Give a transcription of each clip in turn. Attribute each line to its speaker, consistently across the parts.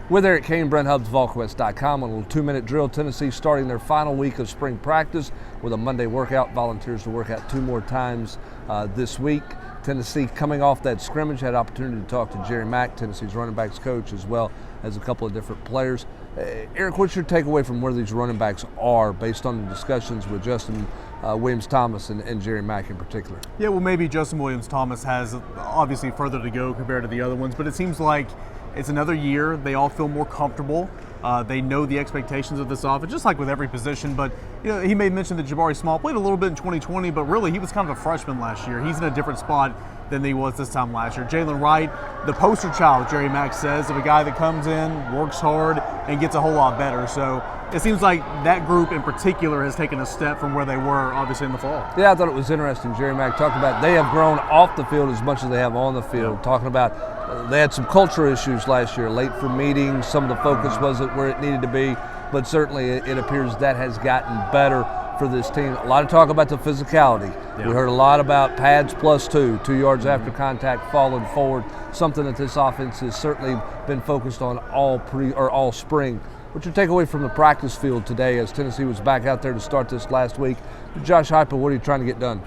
Speaker 1: With Eric Kane, Brent Hubbs, VolQuest.com. On a little 2-minute drill. Tennessee starting their final week of spring practice with a Monday workout. Volunteers to work out 2 more times this week. Tennessee coming off that scrimmage, had opportunity to talk to Jerry Mack, Tennessee's running backs coach, as well as a couple of different players. Eric, what's your takeaway from where these running backs are based on the discussions with Justin Williams-Thomas and Jerry Mack in particular?
Speaker 2: Yeah, well, maybe Justin Williams-Thomas has obviously further to go compared to the other ones, but it seems like it's another year. They all feel more comfortable. They know the expectations of this offense, just like with every position. But he made mention that Jabari Small played a little bit in 2020, but really he was kind of a freshman last year. He's in a different spot than he was this time last year. Jalen Wright, the poster child, Jerry Mack says, of a guy that comes in, works hard, and gets a whole lot better. So it seems like that group in particular has taken a step from where they were, obviously, in the fall.
Speaker 1: Yeah, I thought it was interesting. Jerry Mack talked about they have grown off the field as much as they have on the field, talking about they had some culture issues last year, late for meetings, some of the focus wasn't where it needed to be, but certainly it appears that has gotten better for this team. A lot of talk about the physicality. Yeah. We heard a lot about pads plus 2 yards after contact, falling forward, something that this offense has certainly been focused on all spring. What's your takeaway from the practice field today as Tennessee was back out there to start this last week? Josh Heupel, what are you trying to get done?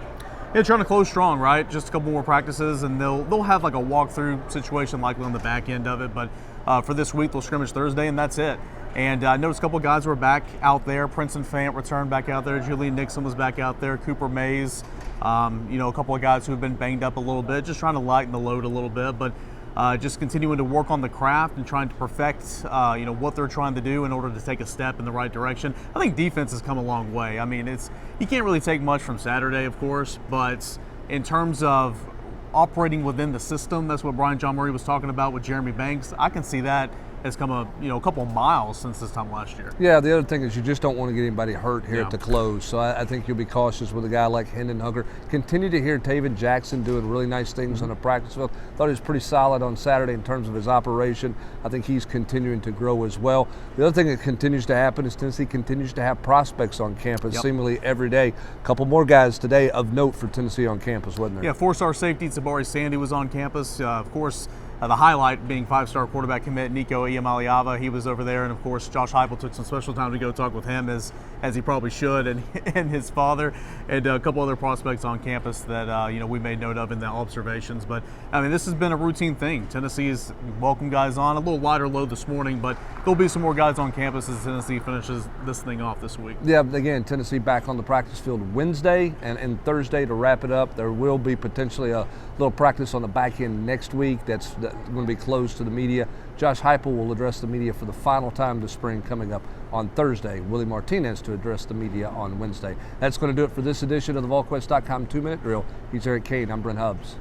Speaker 2: Yeah, trying to close strong, right? Just a couple more practices, and they'll have like a walkthrough situation likely on the back end of it. But for this week, they'll scrimmage Thursday, and that's it. And I noticed a couple of guys were back out there. Princeton Fant returned back out there. Julian Nixon was back out there. Cooper Mays, a couple of guys who have been banged up a little bit, just trying to lighten the load a little bit. But just continuing to work on the craft and trying to perfect, what they're trying to do in order to take a step in the right direction. I think defense has come a long way. I mean, you can't really take much from Saturday, of course, but in terms of operating within the system, that's what Brian John Murray was talking about with Jeremy Banks. I can see that has come a couple of miles since this time last year.
Speaker 1: Yeah, the other thing is you just don't want to get anybody hurt here at the close. So I think you'll be cautious with a guy like Hendon Hooker. Continue to hear Taven Jackson doing really nice things on the practice field. Thought he was pretty solid on Saturday in terms of his operation. I think he's continuing to grow as well. The other thing that continues to happen is Tennessee continues to have prospects on campus seemingly every day. A couple more guys today of note for Tennessee on campus, wasn't there?
Speaker 2: Yeah, 4-star safety Tabari Sandy was on campus. Of course, the highlight being 5-star quarterback commit Nico Iamaleava. He was over there, and of course Josh Heupel took some special time to go talk with him, as he probably should, and his father, and a couple other prospects on campus that we made note of in the observations. But I mean, this has been a routine thing. Tennessee has welcomed guys on, a little lighter load this morning, but there'll be some more guys on campus as Tennessee finishes this thing off this week.
Speaker 1: Yeah, again, Tennessee back on the practice field Wednesday and Thursday to wrap it up. There will be potentially a little practice on the back end next week that's going to be closed to the media. Josh Heupel will address the media for the final time this spring coming up on Thursday. Willie Martinez to address the media on Wednesday. That's going to do it for this edition of the VolQuest.com 2-minute drill. He's Eric Kane. I'm Brent Hubbs.